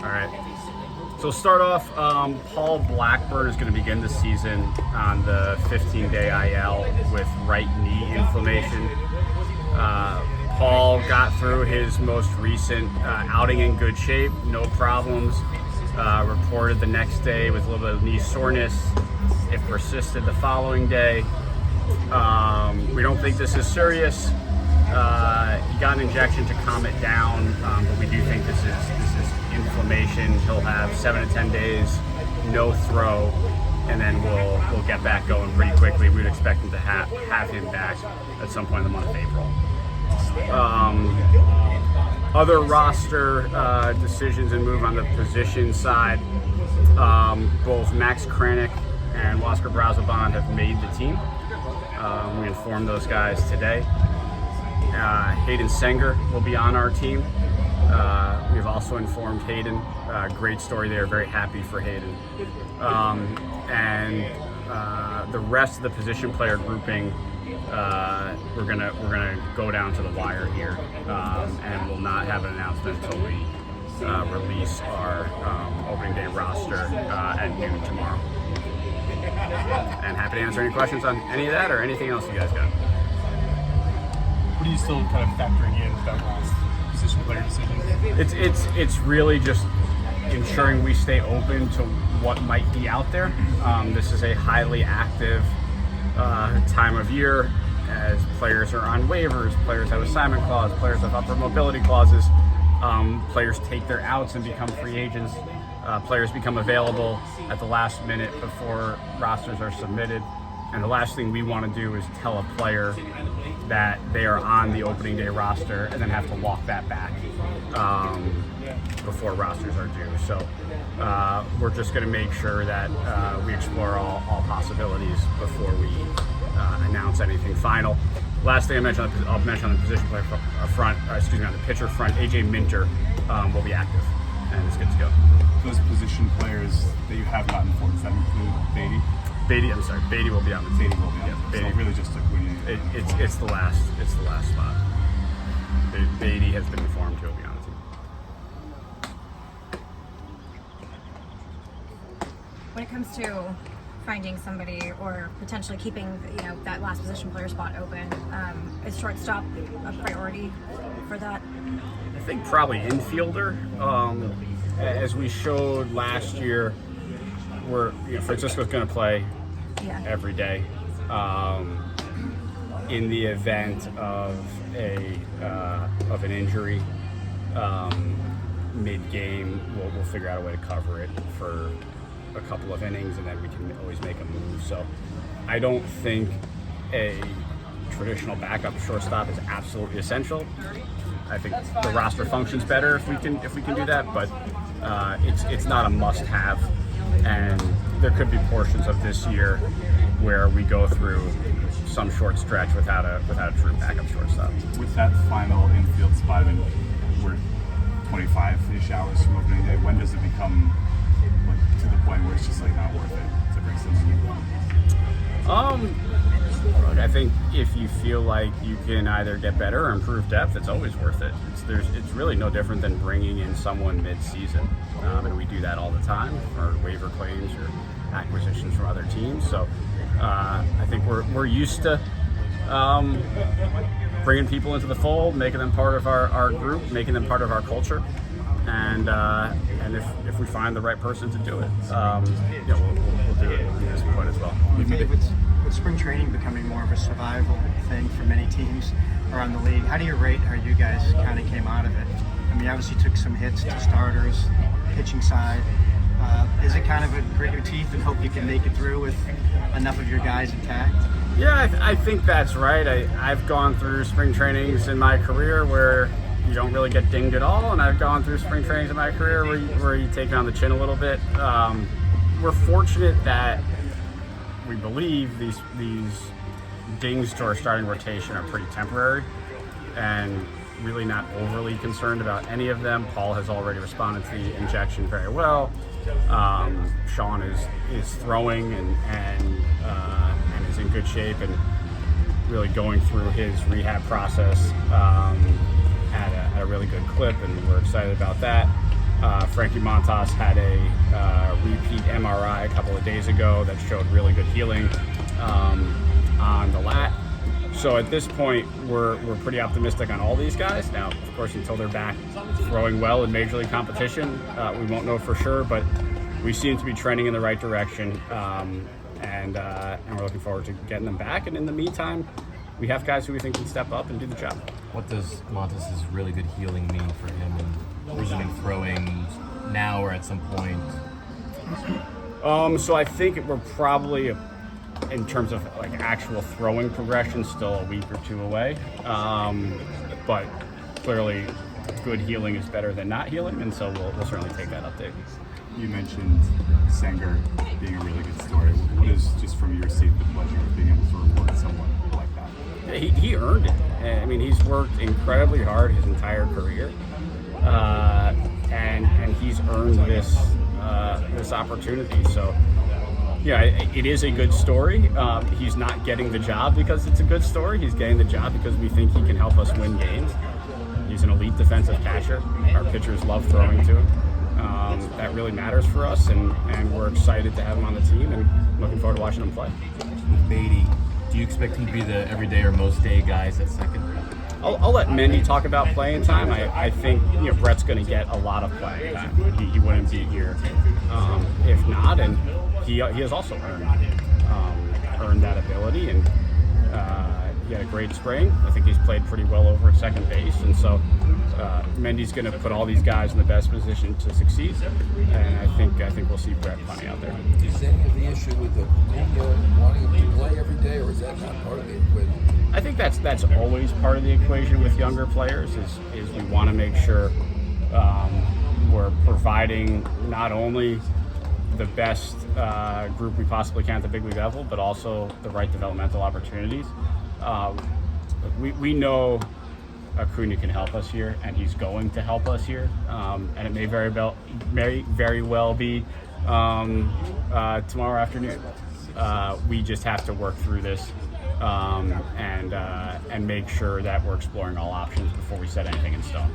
All right. So start off, Paul Blackburn is going to begin the season on the 15-day IL with right knee inflammation. Paul got through his most recent outing in good shape, no problems. Reported the next day with a little bit of knee soreness. It persisted the following day. We don't think this is serious. He got an injection to calm it down, but we do think this is inflammation. He'll have 7 to 10 days, no throw, and then we'll get back going pretty quickly. We would expect him to have him back at some point in the month of April. Other roster decisions and move on the position side. Both Max Kranick and Wasker Brazelbond have made the team. We informed those guys today. Hayden Senger will be on our team. We've also informed Hayden. Great story there. Very happy for Hayden. And the rest of the position player grouping, we're gonna go down to the wire here, and we'll not have an announcement until we release our opening day roster at noon tomorrow. And happy to answer any questions on any of that or anything else you guys got. What are you still kind of factoring in that last position player decision? It's really just ensuring we stay open to what might be out there. This is a highly active time of year as players are on waivers, players have assignment clauses, players have upper mobility clauses, players take their outs and become free agents, players become available at the last minute before rosters are submitted. And the last thing we want to do is tell a player that they are on the opening day roster and then have to walk that back before rosters are due. So we're just going to make sure that we explore all possibilities before we announce anything final. Last thing I'll mention on the position player front, on the pitcher front, AJ Minter will be active and is good to go. Those position players that you have not informed, does that include Beatty? Beatty will be on the team. Beatty will be on. Yeah, Beatty. So really just like when you. It's the last spot. Beatty has been informed he'll be on the team. When it comes to finding somebody or potentially keeping that last position player spot open, is shortstop a priority for that? I think probably infielder. As we showed last year, Francisco's going to play every day. In the event of an injury mid-game, we'll figure out a way to cover it for a couple of innings, and then we can always make a move. So I don't think a traditional backup shortstop is absolutely essential. I think the roster functions better if we can do that, but it's not a must-have. And there could be portions of this year where we go through some short stretch without a true backup shortstop. With that final infield spot, I mean, we're 25-ish hours from opening day. When does it become to the point where it's just not worth it to bring something in? I think if you feel like you can either get better or improve depth, it's always worth it. It's really no different than bringing in someone mid-season, and we do that all the time for waiver claims or acquisitions from other teams. So I think we're used to bringing people into the fold, making them part of our group, making them part of our culture, and if we find the right person to do it, we'll do it at this point as well. With spring training becoming more of a survival thing for many teams around the league, how do you rate how you guys kind of came out of it? I mean, obviously took some hits to starters, pitching side. Is it kind of a grit your teeth and hope you can make it through with enough of your guys intact? Yeah, I think that's right. I've gone through spring trainings in my career where you don't really get dinged at all, and I've gone through spring trainings in my career where you take it on the chin a little bit. We're fortunate that we believe these dings to our starting rotation are pretty temporary and really not overly concerned about any of them. Paul has already responded to the injection very well. Sean is throwing and is in good shape and really going through his rehab process at a really good clip, and we're excited about that. Frankie Montas had a repeat MRI a couple of days ago that showed really good healing on the lat. So at this point, we're pretty optimistic on all these guys. Now, of course, until they're back throwing well in Major League competition, we won't know for sure, but we seem to be trending in the right direction, and we're looking forward to getting them back. And in the meantime, we have guys who we think can step up and do the job. What does Montes' really good healing mean for him and resuming throwing now or at some point? So I think we're probably, in terms of like actual throwing progression, still a week or two away. But clearly, good healing is better than not healing, and so we'll certainly take that update. You mentioned Sanger being a really good story. What is, just from your seat, the pleasure of being able to reward someone like that? He earned it. I mean, he's worked incredibly hard his entire career, and he's earned this opportunity. So, yeah, it is a good story. He's not getting the job because it's a good story. He's getting the job because we think he can help us win games. He's an elite defensive catcher. Our pitchers love throwing to him. That really matters for us, and we're excited to have him on the team and looking forward to watching him play. Beatty, do you expect him to be the everyday or most day guys at second? I'll let Mendy talk about playing time. I think Brett's going to get a lot of playing time. He wouldn't be here if not, and he has also earned that ability, and he had a great spring. I think he's played pretty well over at second base, and so Mendy's going to put all these guys in the best position to succeed, and I think we'll see Brett plenty out there. Is any of the issue with the wanting him to play every day, or is that not part of the equation? I think that's always part of the equation with younger players. Is we want to make sure we're providing not only the best group we possibly can at the big league level, but also the right developmental opportunities. We know Acuna can help us here, and he's going to help us here, and it may very well be tomorrow afternoon. We just have to work through this and make sure that we're exploring all options before we set anything in stone.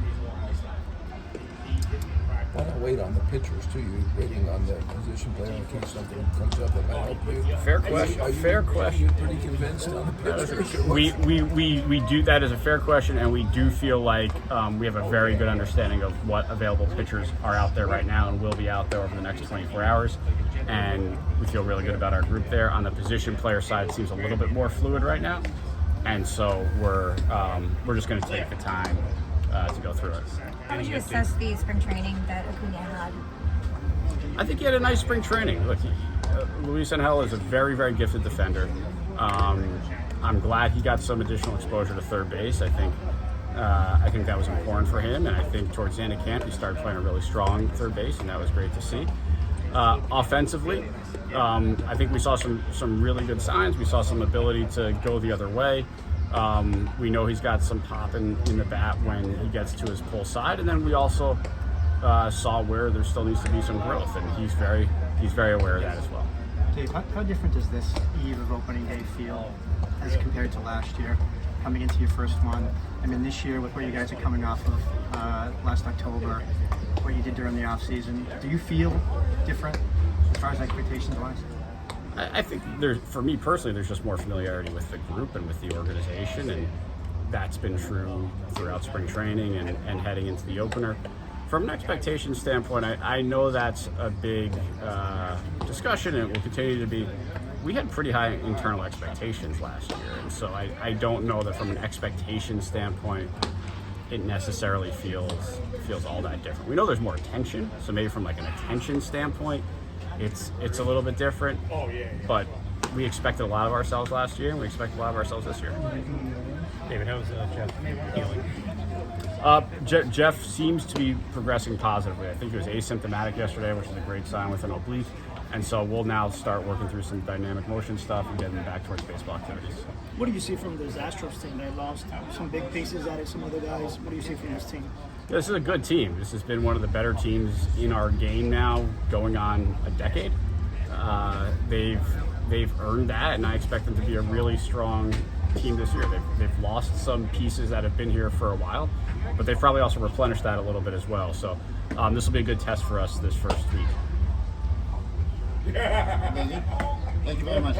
Why not wait on the pitchers too? You're waiting on the position player in case something comes up that might help you. Fair question. Fair question. Are you pretty convinced on the pitchers? We do that as a fair question, and we do feel like we have a very good understanding of what available pitchers are out there right now and will be out there over the next 24 hours. And we feel really good about our group there. On the position player side, it seems a little bit more fluid right now, and so we're just going to take the time to go through it. How would you assess the spring training that Acuna had? I think he had a nice spring training. Look, Luis Angel is a very, very gifted defender. I'm glad he got some additional exposure to third base. I think that was important for him, and I think towards the end of camp he started playing a really strong third base, and that was great to see. Offensively, I think we saw some really good signs. We saw some ability to go the other way. We know he's got some pop in the bat when he gets to his pull side, and then we also saw where there still needs to be some growth, and he's very aware of that as well. Dave, how different does this eve of opening day feel as compared to last year, coming into your first one? I mean, this year with what you guys are coming off of last October, what you did during the off season, do you feel different as far as expectations wise? I think for me personally, there's just more familiarity with the group and with the organization, and that's been true throughout spring training and heading into the opener. From an expectation standpoint, I know that's a big discussion, and it will continue to be. We had pretty high internal expectations last year, and so I don't know that from an expectation standpoint, it necessarily feels all that different. We know there's more attention, so maybe from like an attention standpoint, it's a little bit different. But we expected a lot of ourselves last year, and we expect a lot of ourselves this year. David, how's Jeff healing? Jeff seems to be progressing positively. I think he was asymptomatic yesterday, which is a great sign with an oblique. And so we'll now start working through some dynamic motion stuff and getting him back towards baseball activities. What do you see from this Astros team? They lost some big pieces, added some other guys. What do you see from this team? This is a good team. This has been one of the better teams in our game now, going on a decade. They've earned that, and I expect them to be a really strong team this year. They've lost some pieces that have been here for a while, but they've probably also replenished that a little bit as well. So this will be a good test for us this first week. Amazing. Thank you very much.